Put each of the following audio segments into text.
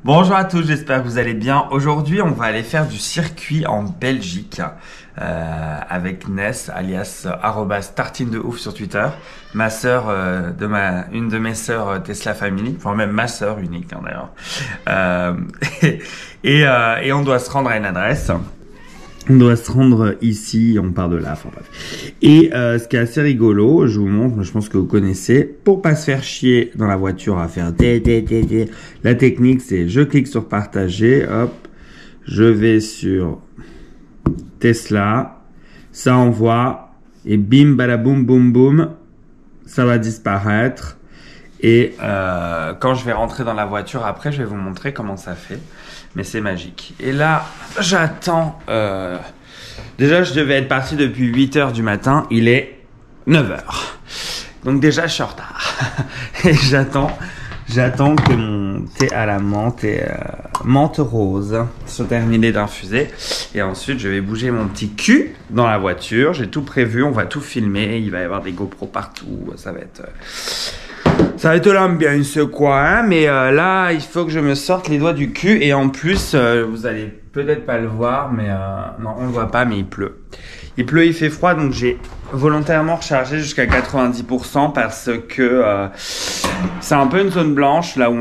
Bonjour à tous, j'espère que vous allez bien. Aujourd'hui, on va aller faire du circuit en Belgique avec Ness, alias @tartine de ouf sur Twitter, ma sœur, une de mes sœurs Tesla Family, enfin même ma sœur unique hein, d'ailleurs. Et on doit se rendre à une adresse. On doit se rendre ici, on part de là, enfin bref. Et ce qui est assez rigolo, je vous montre, je pense que vous connaissez, pour pas se faire chier dans la voiture à faire la technique c'est je clique sur partager, hop, je vais sur Tesla, ça envoie, et bim, badaboum, boum, boum, ça va disparaître. Et quand je vais rentrer dans la voiture après, je vais vous montrer comment ça fait. Mais c'est magique. Et là, j'attends... Déjà, je devais être parti depuis 8 h du matin. Il est 9 h. Donc déjà, je suis en retard. Et j'attends que mon thé à la menthe et menthe rose soit terminé d'infuser. Et ensuite, je vais bouger mon petit cul dans la voiture. J'ai tout prévu. On va tout filmer. Il va y avoir des GoPros partout. Ça va être l'ambiance quoi, hein, mais là il faut que je me sorte les doigts du cul et en plus vous allez peut-être pas le voir mais non on le voit pas mais il pleut, il fait froid donc j'ai volontairement rechargé jusqu'à 90% parce que c'est un peu une zone blanche là où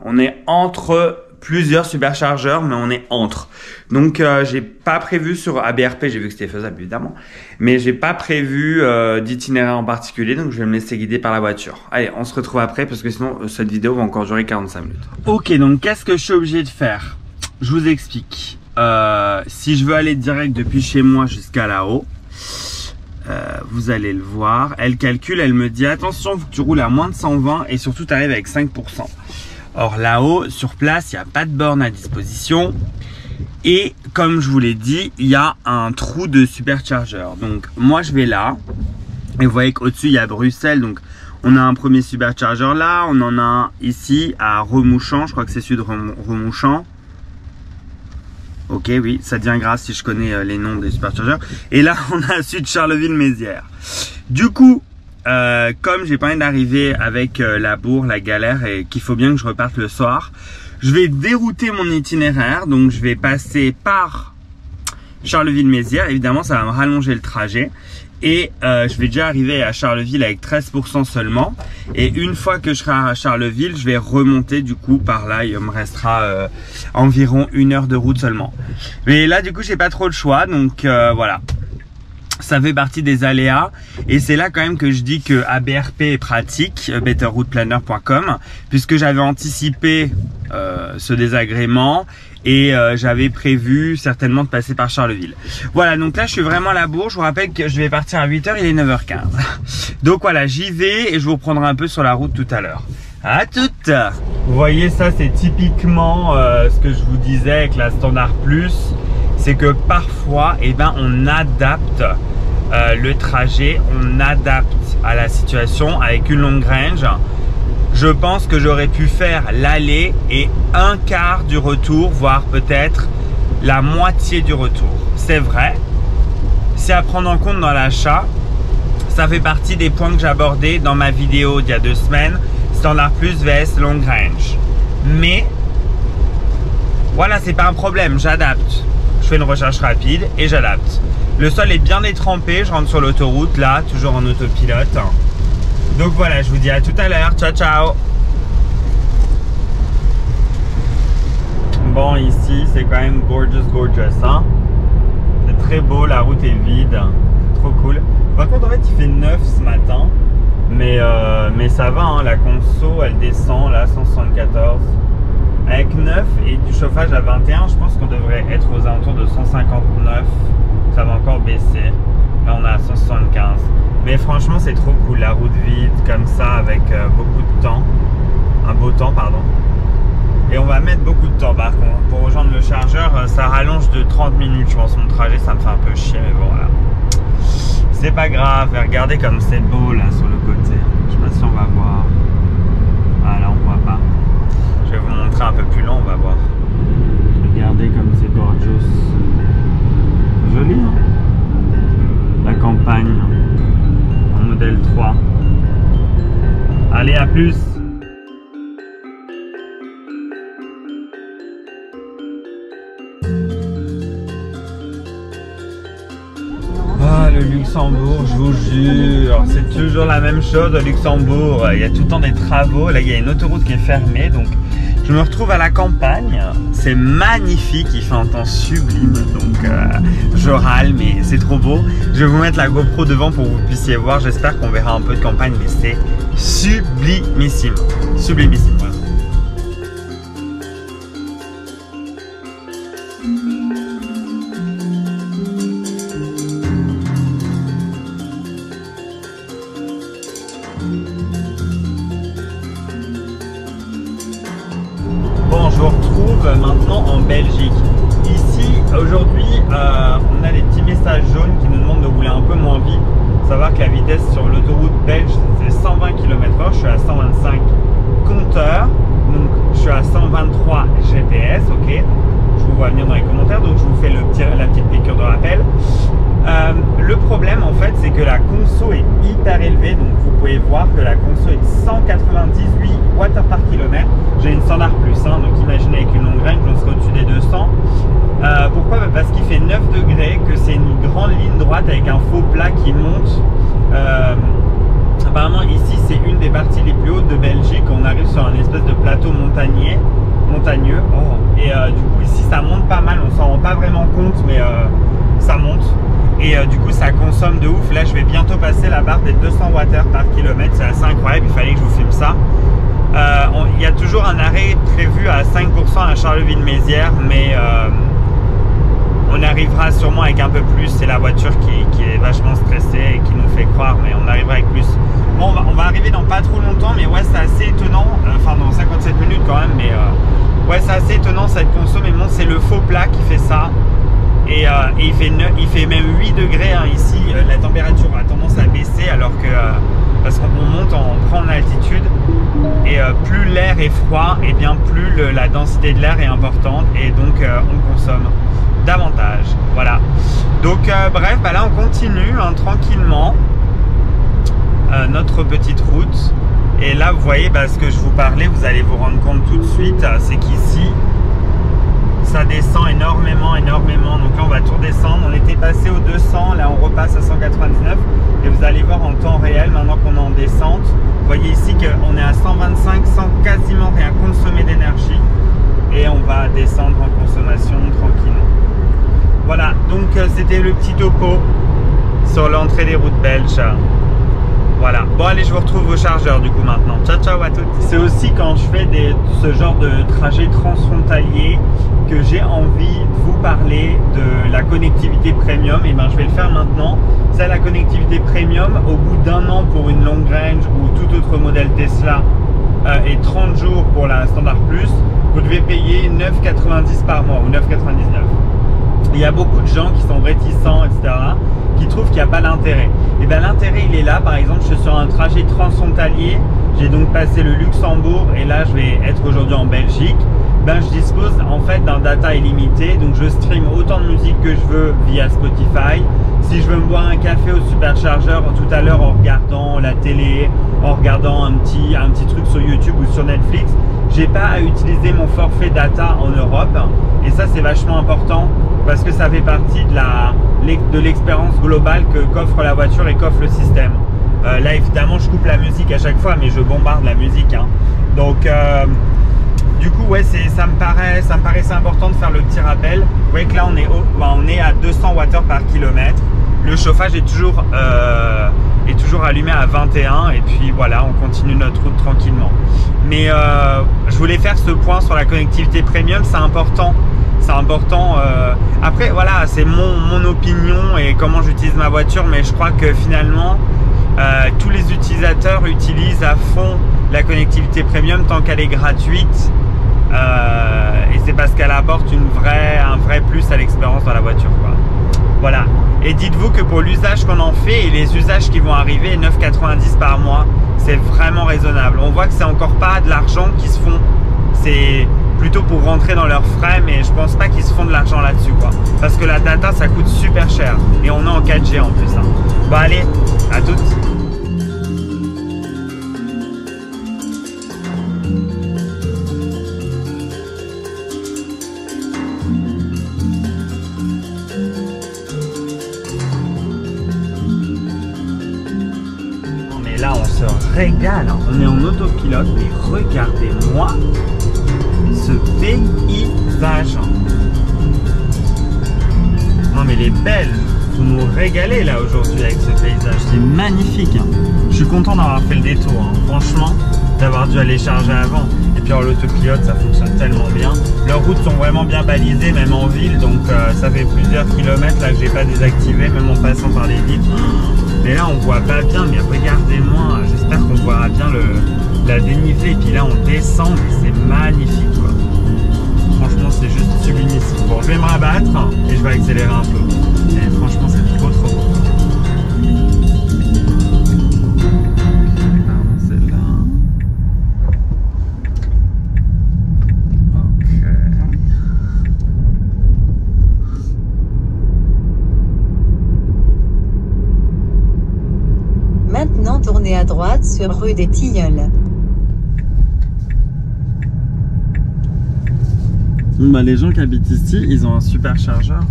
on est entre plusieurs superchargeurs mais on est entre, donc j'ai pas prévu sur ABRP, j'ai vu que c'était faisable évidemment, mais j'ai pas prévu d'itinéraire en particulier, donc je vais me laisser guider par la voiture. Allez, on se retrouve après parce que sinon cette vidéo va encore durer 45 minutes. Ok, donc qu'est-ce que je suis obligé de faire? Je vous explique. Si je veux aller direct depuis chez moi jusqu'à là-haut, vous allez le voir, elle calcule, elle me dit attention, faut que tu roules à moins de 120 et surtout tu arrives avec 5%. Or là-haut, sur place, il n'y a pas de borne à disposition. Et comme je vous l'ai dit, il y a un trou de superchargeur. Donc moi, je vais là. Et vous voyez qu'au-dessus, il y a Bruxelles. Donc on a un premier superchargeur là. On en a un ici à Remouchant. Je crois que c'est celui de Remouchant. Ok, oui, ça devient grave si je connais les noms des superchargeurs. Et là, on a celui de Charleville-Mézières. Du coup... comme j'ai pas envie d'arriver avec la bourre, la galère et qu'il faut bien que je reparte le soir, je vais dérouter mon itinéraire. Donc je vais passer par Charleville-Mézières. Évidemment ça va me rallonger le trajet et je vais déjà arriver à Charleville avec 13% seulement. Et une fois que je serai à Charleville, je vais remonter du coup par là. Il me restera environ 1 heure de route seulement. Mais là du coup j'ai pas trop le choix, donc voilà. Ça fait partie des aléas et c'est là quand même que je dis que ABRP est pratique, betterrouteplanner.com, puisque j'avais anticipé ce désagrément et j'avais prévu certainement de passer par Charleville. Voilà, donc là je suis vraiment à la bourre. Je vous rappelle que je vais partir à 8 h, il est 9 h 15. Donc voilà, j'y vais et je vous reprendrai un peu sur la route tout à l'heure. À toutes. Vous voyez, ça c'est typiquement ce que je vous disais avec la Standard Plus. C'est que parfois, eh ben, on adapte le trajet, on adapte à la situation avec une longue range. Je pense que j'aurais pu faire l'aller et un quart du retour, voire peut-être la moitié du retour. C'est vrai, c'est à prendre en compte dans l'achat. Ça fait partie des points que j'ai abordés dans ma vidéo d'il y a 2 semaines, Standard Plus vs Long Range. Mais voilà, c'est pas un problème, j'adapte. Je fais une recherche rapide et j'adapte. Le sol est bien détrempé, je rentre sur l'autoroute là, toujours en autopilote. Donc voilà, je vous dis à tout à l'heure, ciao ciao. Bon, ici c'est quand même gorgeous hein. C'est très beau, la route est vide, c'est trop cool. Par contre en fait il fait 9 ce matin, mais ça va hein, la conso elle descend là, 174. Avec 9 et du chauffage à 21, je pense qu'on devrait être aux alentours de 159. Ça va encore baisser. Là, on est à 175. Mais franchement, c'est trop cool. La route vide, comme ça, avec beaucoup de temps. Un beau temps, pardon. Et on va mettre beaucoup de temps, par contre. Pour rejoindre le chargeur, ça rallonge de 30 minutes. Je pense mon trajet, ça me fait un peu chier. Mais bon, voilà. C'est pas grave. Regardez comme c'est beau, là, sur le côté. Je sais pas si on va voir. Ah, là, on voit pas. Je vais vous montrer un peu plus long, on va voir. Regardez comme c'est gorgeous. Joli, hein? La campagne en modèle 3. Allez, à plus! le Luxembourg, je vous jure, c'est toujours la même chose au Luxembourg. Il y a tout le temps des travaux. Là, il y a une autoroute qui est fermée, donc je me retrouve à la campagne. C'est magnifique, il fait un temps sublime, donc je râle, mais c'est trop beau. Je vais vous mettre la GoPro devant pour que vous puissiez voir. J'espère qu'on verra un peu de campagne, mais c'est sublimissime, sublimissime. Voilà. Bon, je vous retrouve maintenant en Belgique. Ici, aujourd'hui, on a des petits messages jaunes qui nous demandent de rouler un peu moins vite. Savoir que la vitesse sur l'autoroute belge, c'est 120 km/h. Je suis à 125 compteur. Donc, je suis à 123 GPS, ok. Je vous vois venir dans les commentaires, donc je vous fais la petite piqûre de rappel. Le problème, en fait, c'est que la conso est hyper élevée. Donc, vous pouvez voir que la conso est de 198 Wh par kilomètre. J'ai une standard plus, hein, donc imaginez avec une longue range, on serait au-dessus des 200. Pourquoi? Parce qu'il fait 9 degrés, que c'est une grande ligne droite avec un faux plat qui monte. Apparemment, ici, c'est une des parties les plus hautes de Belgique. On arrive sur un espèce de plateau montagneux. Et du coup, ici, ça monte pas mal. On s'en rend pas vraiment compte, mais ça monte. Et du coup, ça consomme de ouf. Là, je vais bientôt passer la barre des 200 Wh par kilomètre. C'est assez incroyable. Il fallait que je vous filme ça. Il y a toujours un arrêt prévu à 5% à Charleville-Mézières, mais on arrivera sûrement avec un peu plus. C'est la voiture qui est vachement stressée et qui nous fait croire, mais on arrivera avec plus. Bon, on va arriver dans pas trop longtemps, mais ouais, c'est assez étonnant. Enfin, dans 57 minutes quand même, mais ouais, c'est assez étonnant cette conso. Mais bon, c'est le faux plat qui fait ça. Et il fait même 8 degrés hein, ici. La température a tendance à baisser alors que parce qu'on prend en altitude et plus l'air est froid, et bien plus la densité de l'air est importante et donc on consomme davantage. Voilà. Donc bref, bah là on continue hein, tranquillement notre petite route. Et là vous voyez ce que je vous parlais, vous allez vous rendre compte tout de suite, c'est qu'ici ça descend énormément. Donc là on va tout descendre. On était passé au 200, là on repasse à 199 et vous allez voir en temps réel maintenant qu'on est en descente. Vous voyez ici qu'on est à 125 sans quasiment rien consommer d'énergie et on va descendre en consommation tranquillement. Voilà, donc c'était le petit topo sur l'entrée des routes belges. Voilà, bon allez, je vous retrouve au chargeur du coup maintenant. Ciao ciao à toutes. C'est aussi quand je fais ce genre de trajet transfrontalier que j'ai envie de vous parler de la connectivité premium. Et ben je vais le faire maintenant. C'est la connectivité premium au bout d'un an pour une long range ou tout autre modèle Tesla et 30 jours pour la standard plus. Vous devez payer 9,90 par mois ou 9,99. Il y a beaucoup de gens qui sont réticents, etc., qui trouvent qu'il n'y a pas d'intérêt. Et bien l'intérêt il est là. Par exemple, je suis sur un trajet transfrontalier, j'ai donc passé le Luxembourg et là je vais être aujourd'hui en Belgique. Ben, je dispose en fait d'un data illimité, donc je stream autant de musique que je veux via Spotify. Si je veux me boire un café au superchargeur tout à l'heure en regardant la télé, en regardant un petit truc sur YouTube ou sur Netflix, j'ai pas à utiliser mon forfait data en Europe. Et ça c'est vachement important parce que ça fait partie de l'expérience globale qu'offre la voiture et qu'offre le système. Là évidemment je coupe la musique à chaque fois, mais je bombarde la musique hein. Donc du coup ouais, ça me paraissait important de faire le petit rappel. Vous voyez que là on est à 200 Wh par kilomètre. Le chauffage est toujours allumé à 21 et puis voilà, on continue notre route tranquillement. Mais je voulais faire ce point sur la connectivité premium, c'est important. C'est important. Après voilà, c'est mon opinion et comment j'utilise ma voiture, mais je crois que finalement tous les utilisateurs utilisent à fond la connectivité premium tant qu'elle est gratuite. Et c'est parce qu'elle apporte un vrai plus à l'expérience dans la voiture quoi. Voilà. Et dites-vous que pour l'usage qu'on en fait et les usages qui vont arriver, 9,90 par mois, c'est vraiment raisonnable. On voit que c'est encore pas de l'argent qui se font. C'est plutôt pour rentrer dans leurs frais, mais je pense pas qu'ils se font de l'argent là-dessus quoi. Parce que la data ça coûte super cher et on est en 4G en plus. Hein. Bon allez, à toutes. régale. On est en autopilote, mais regardez-moi ce paysage. Non mais les belles, vous nous régalez là aujourd'hui avec ce paysage, c'est magnifique. Je suis content d'avoir fait le détour, franchement, d'avoir dû aller charger avant. Et puis en l'autopilote, ça fonctionne tellement bien. Leurs routes sont vraiment bien balisées, même en ville, donc ça fait plusieurs kilomètres là que j'ai pas désactivé, même en passant par les villes. Mais là on voit pas bien, mais regardez-moi, j'espère qu'on verra bien la dénivelée. Et puis là on descend, mais c'est magnifique quoi. Franchement c'est juste sublimissime. Bon, je vais me rabattre et je vais accélérer un peu. Et franchement c'est trop beau. Pardon, celle-là. Ok. Maintenant tournez à droite sur rue des Tilleuls. Bah, les gens qui habitent ici, ils ont un super chargeur,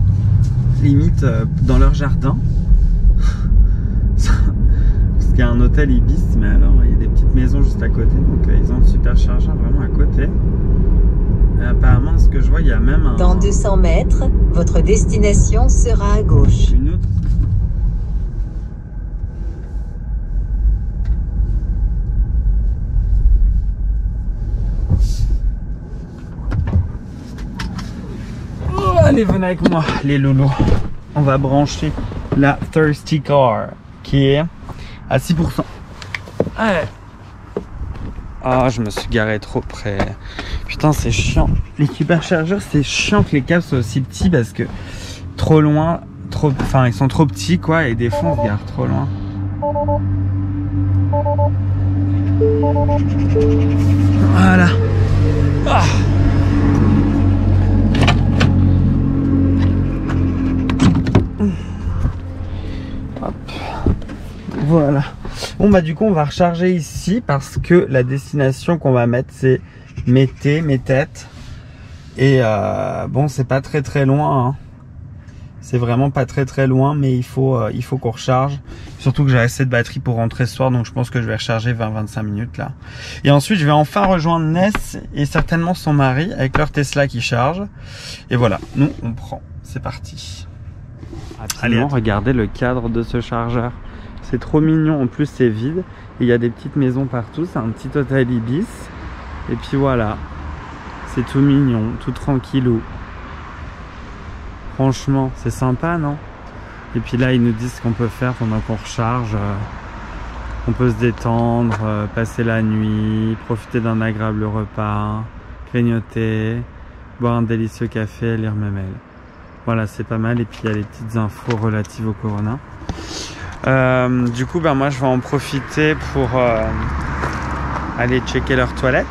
limite dans leur jardin. Parce qu'il y a un hôtel Ibis, mais alors il y a des petites maisons juste à côté, donc ils ont un super chargeur vraiment à côté. Et apparemment, ce que je vois, il y a même un... Dans 200 mètres, votre destination sera à gauche. Une autre. Allez, venez avec moi, les loulous. On va brancher la Thirsty Car qui est à 6%. Allez. Ah, je me suis garé trop près. Putain, c'est chiant. Les superchargeurs, c'est chiant que les câbles soient aussi petits parce que trop loin, enfin, ils sont trop petits quoi, et des fois on se gare trop loin. Voilà. Ah. Hop. Voilà. Bon bah du coup on va recharger ici parce que la destination qu'on va mettre c'est Mété, Métète. Et bon c'est pas très loin hein. C'est vraiment pas très loin, mais il faut qu'on recharge. Surtout que j'ai assez de batterie pour rentrer ce soir, donc je pense que je vais recharger 20-25 minutes là. Et ensuite je vais enfin rejoindre Ness et certainement son mari avec leur Tesla qui charge. Et voilà, nous on prend, c'est parti. Allez, regardez le cadre de ce chargeur. C'est trop mignon, en plus c'est vide. Il y a des petites maisons partout, c'est un petit hôtel Ibis. Et puis voilà, c'est tout mignon, tout tranquillou. Franchement, c'est sympa, non? Et puis là, ils nous disent ce qu'on peut faire pendant qu'on recharge. On peut se détendre, passer la nuit, profiter d'un agréable repas, grignoter, boire un délicieux café, lire mes mails. Voilà, c'est pas mal. Et puis il y a les petites infos relatives au corona. Du coup, ben, moi je vais en profiter pour aller checker leurs toilettes.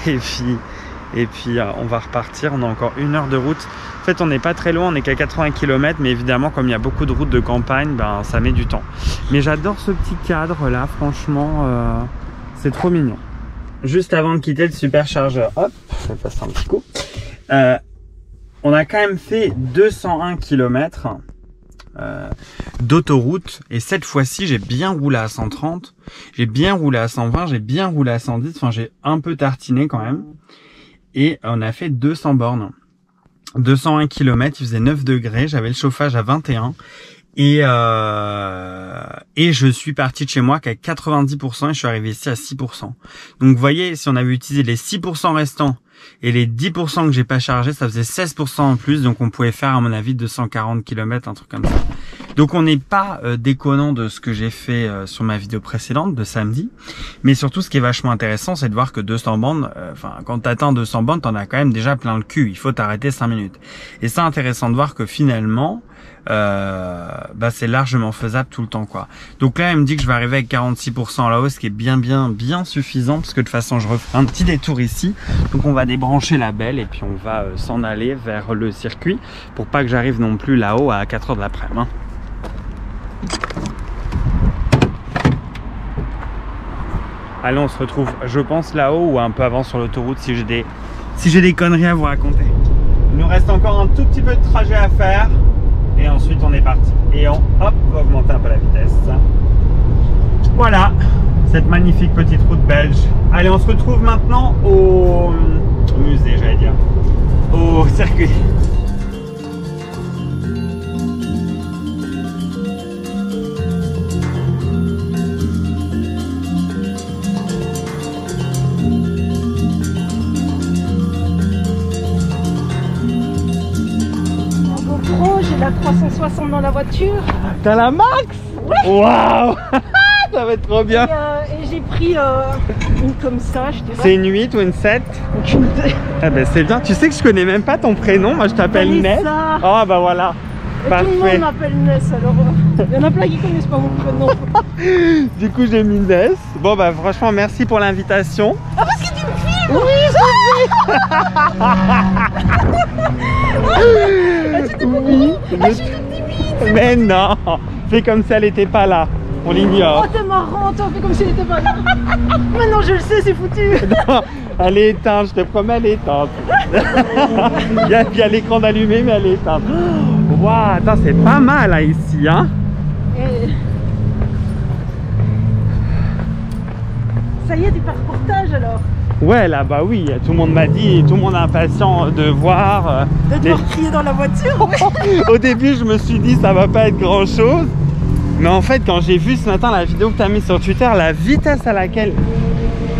et puis on va repartir. On a encore 1 heure de route. En fait, on n'est pas très loin, on n'est qu'à 80 km. Mais évidemment, comme il y a beaucoup de routes de campagne, ben, ça met du temps. Mais j'adore ce petit cadre là, franchement, c'est trop mignon. Juste avant de quitter le superchargeur, hop, je vais passer un petit coup. On a quand même fait 201 km d'autoroute et cette fois-ci j'ai bien roulé à 130, j'ai bien roulé à 120, j'ai bien roulé à 110, enfin j'ai un peu tartiné quand même et on a fait 200 bornes. 201 km, il faisait 9 degrés, j'avais le chauffage à 21 et je suis parti de chez moi qu'à 90% et je suis arrivé ici à 6%. Donc vous voyez, si on avait utilisé les 6% restants et les 10% que j'ai pas chargé, ça faisait 16% en plus, donc on pouvait faire à mon avis 240 km, un truc comme ça. Donc on n'est pas déconnant de ce que j'ai fait sur ma vidéo précédente de samedi, mais surtout ce qui est vachement intéressant, c'est de voir que 200 bandes, quand tu atteins 200 bandes, t'en as quand même déjà plein le cul, il faut t'arrêter 5 minutes. Et c'est intéressant de voir que finalement, bah c'est largement faisable tout le temps quoi. Donc là il me dit que je vais arriver avec 46% à la hausse, ce qui est bien suffisant, parce que de toute façon je refais un petit détour ici, donc on va débrancher la belle et puis on va s'en aller vers le circuit pour pas que j'arrive non plus là-haut à 4 h de l'après-midi hein. Allez, on se retrouve je pense là-haut ou un peu avant sur l'autoroute si j'ai des conneries à vous raconter. Il nous reste encore un tout petit peu de trajet à faire. Et ensuite on est parti. Et on va augmenter un peu la vitesse. Voilà. cette magnifique petite route belge. Allez, on se retrouve maintenant au musée, j'allais dire, au circuit. J'ai la 360 dans la voiture. T'as la max? Ouais. Waouh. Ça va être trop bien. Et j'ai pris une comme ça, je dirais. C'est une 8 ou une 7? Aucune idée. Ah ben c'est bien, tu sais que je connais même pas ton prénom, moi je t'appelle Ness. Oh bah voilà. Et tout le monde m'appelle Ness, alors il y en a plein qui connaissent pas mon prénom. Du coup j'ai mis Ness. Bon bah franchement merci pour l'invitation. Ah parce que tu me filmes? Oui, je oui, mais non, fais comme si elle était pas là. On l'ignore. Oh t'es marrant, t'en fais comme si elle était pas là. Maintenant je le sais, c'est foutu. Non, elle est éteinte, je te promets, elle est éteinte. Il y a l'écran d'allumé, mais elle est éteinte. Waouh, attends, c'est pas mal là ici, hein. Et... ça y est, tu fais un reportage alors? Ouais, là, bah oui, tout le monde m'a dit, tout le monde est impatient de voir. De devoir crier dans la voiture. Au début, je me suis dit, ça va pas être grand chose. Mais en fait, quand j'ai vu ce matin la vidéo que tu as mise sur Twitter, la vitesse à laquelle...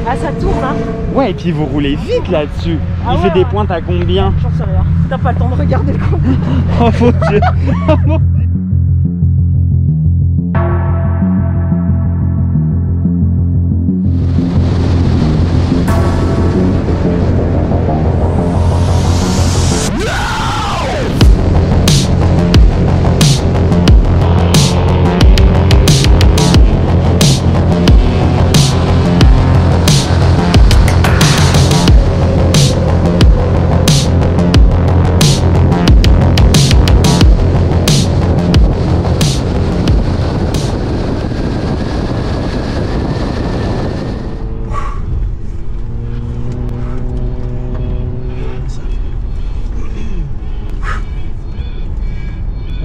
Ah, ça tourne, hein? Ouais, et puis vous roulez vite là-dessus. Ah Il ouais, fait des pointes à combien? J'en sais rien. T'as pas le temps de regarder le compte. Oh mon Dieu. Oh mon Dieu.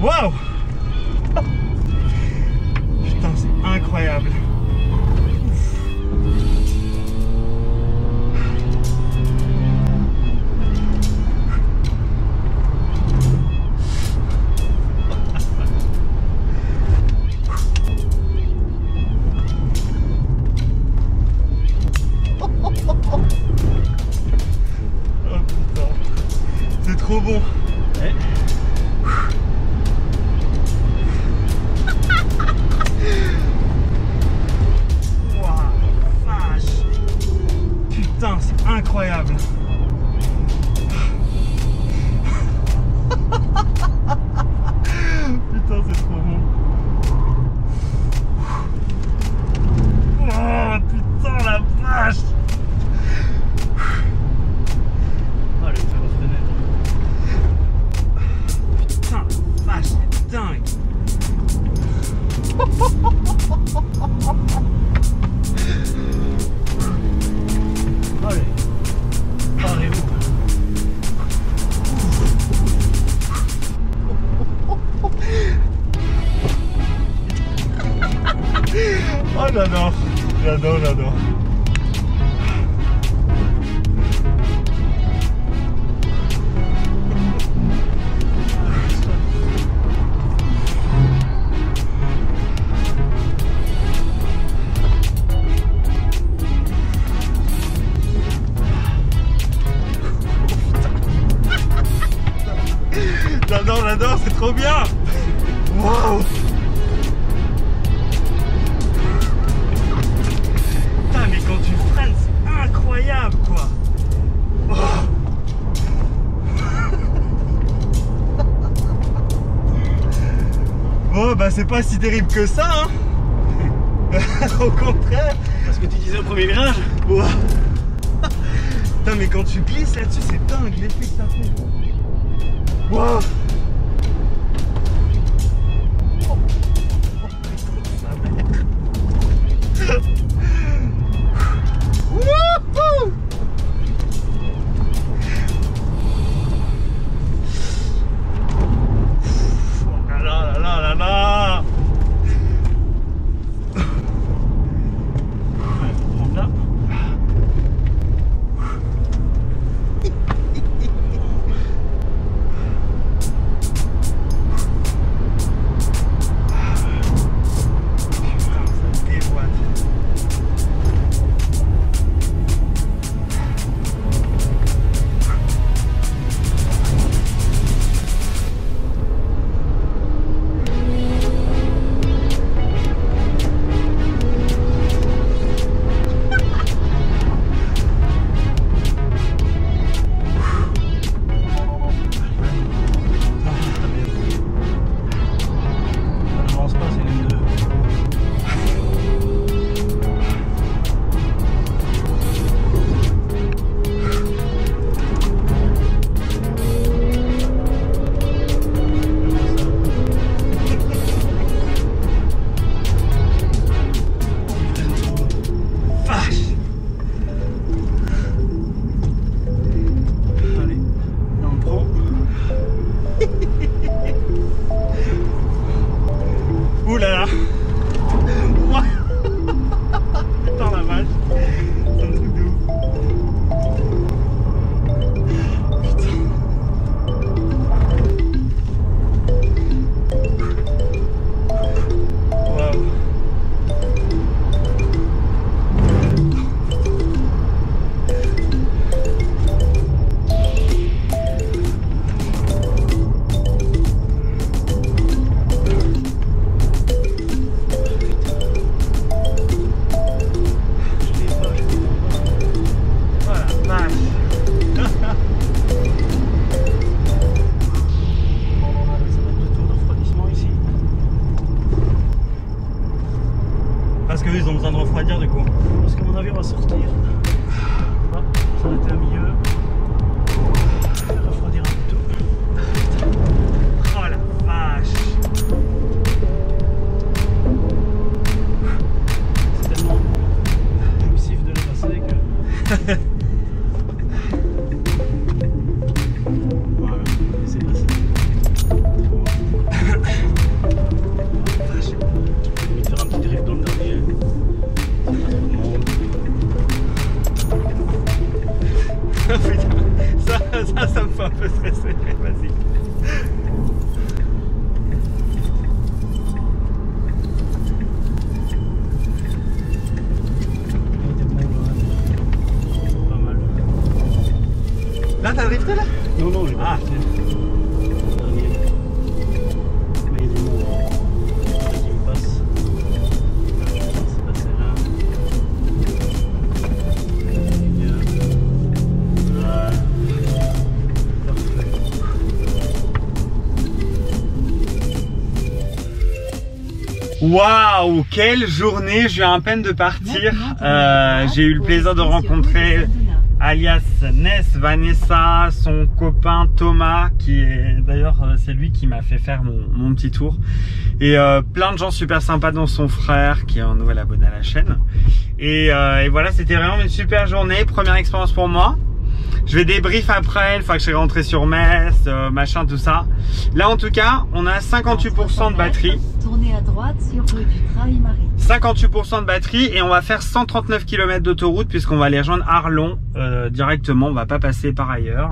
Waouh! Putain, c'est incroyable. Oh putain, c'est trop bon. Ouais. Putain, c'est incroyable. Putain, c'est trop bon. Oh putain, la vache. Oh, le fenêtre. Putain, la vache, c'est dingue. Allez, allez, oh j'adore, j'adore, j'adore. J'adore, j'adore, c'est trop bien. Wow. Putain, mais quand tu freines, c'est incroyable, quoi. Oh. Bon, bah c'est pas si terrible que ça, hein. Au contraire. Parce que tu disais au premier virage. Wow. Putain, mais quand tu glisses là-dessus, c'est dingue l'effet que ça fait. Wow. sont un peu stressés. Vas-y. Pas mal. Là, t'as drifté là? Non, non, j'ai pas drifté. Dernier. Mais il est bon. Vas-y, on passe. C'est passé là. Bien. Ouais. Parfait. Waouh, quelle journée! Je viens à peine de partir. J'ai eu le plaisir de rencontrer alias Ness, Vanessa, son copain Thomas, qui est d'ailleurs c'est lui qui m'a fait faire mon petit tour, et plein de gens super sympas, dont son frère qui est un nouvel abonné à la chaîne. Et voilà, c'était vraiment une super journée, première expérience pour moi. Je vais débrief après, une fois que je serai rentré sur Metz, machin, tout ça. Là, en tout cas, on a 58% de batterie. Tournez à droite sur rue du Trahi-Marie. 58% de batterie et on va faire 139 km d'autoroute puisqu'on va aller rejoindre Arlon directement. On va pas passer par ailleurs.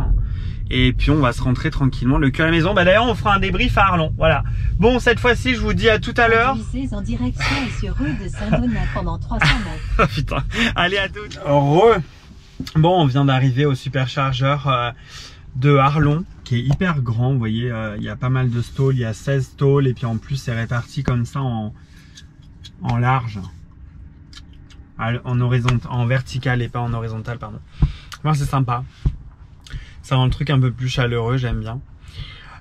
Et puis, on va se rentrer tranquillement le cœur à la maison. Bah, d'ailleurs, on fera un débrief à Arlon. Voilà. Bon, cette fois-ci, je vous dis à tout à l'heure. Conduisez en direction et sur rue de Saint-Donat pendant 300 mètres. Oh, putain. Allez, à toutes. Bon, on vient d'arriver au superchargeur de Arlon, qui est hyper grand. Vous voyez, il y a pas mal de stalls. Il y a 16 stalls et puis en plus, c'est réparti comme ça en large, en vertical et pas en horizontal, pardon. Moi, c'est sympa. Ça rend le truc un peu plus chaleureux, j'aime bien.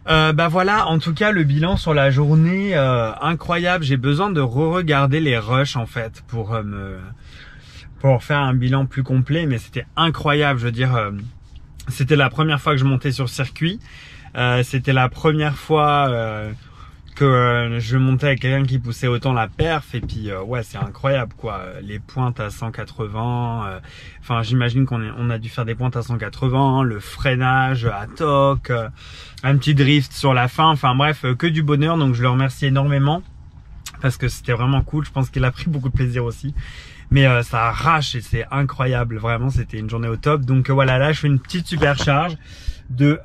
Bah voilà, en tout cas, le bilan sur la journée, incroyable. J'ai besoin de re-regarder les rushs en fait pour faire un bilan plus complet, mais c'était incroyable. Je veux dire, c'était la première fois que je montais sur circuit. C'était la première fois que je montais avec quelqu'un qui poussait autant la perf. Et puis, ouais, c'est incroyable, quoi. Les pointes à 180. Enfin, j'imagine qu'on a dû faire des pointes à 180. Le freinage à toc. Un petit drift sur la fin. Enfin, bref, que du bonheur. Donc, je le remercie énormément parce que c'était vraiment cool. Je pense qu'il a pris beaucoup de plaisir aussi. Mais ça arrache et c'est incroyable, vraiment c'était une journée au top. Donc voilà, là je fais une petite supercharge de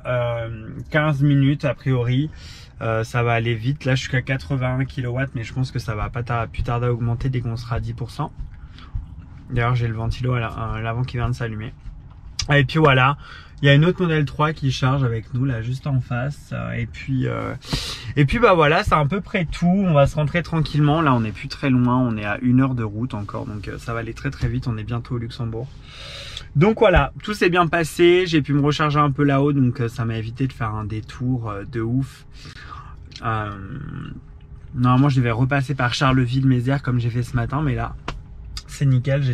15 minutes a priori. Ça va aller vite, là je suis qu'à 81 kW, mais je pense que ça va pas plus tarder à augmenter dès qu'on sera à 10%. D'ailleurs j'ai le ventilo à l'avant qui vient de s'allumer. Et puis voilà, il y a une autre modèle 3 qui charge avec nous là juste en face. Et puis bah voilà, c'est à peu près tout. On va se rentrer tranquillement. Là on n'est plus très loin, on est à 1 heure de route encore, donc ça va aller très très vite. On est bientôt au Luxembourg. Donc voilà, tout s'est bien passé. J'ai pu me recharger un peu là-haut, donc ça m'a évité de faire un détour de ouf. Normalement je devais repasser par Charleville-Mézières comme j'ai fait ce matin, mais là c'est nickel.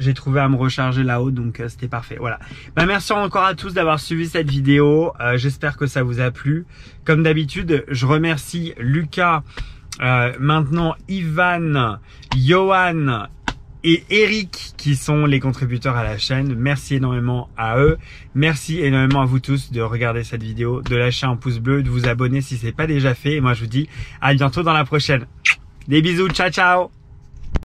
J'ai trouvé à me recharger là-haut, donc c'était parfait. Voilà. Bah, merci encore à tous d'avoir suivi cette vidéo. J'espère que ça vous a plu. Comme d'habitude, je remercie Lucas, maintenant Ivan, Johan et Eric qui sont les contributeurs à la chaîne. Merci énormément à eux. Merci énormément à vous tous de regarder cette vidéo, de lâcher un pouce bleu, de vous abonner si ce n'est pas déjà fait. Et moi je vous dis à bientôt dans la prochaine. Des bisous, ciao ciao.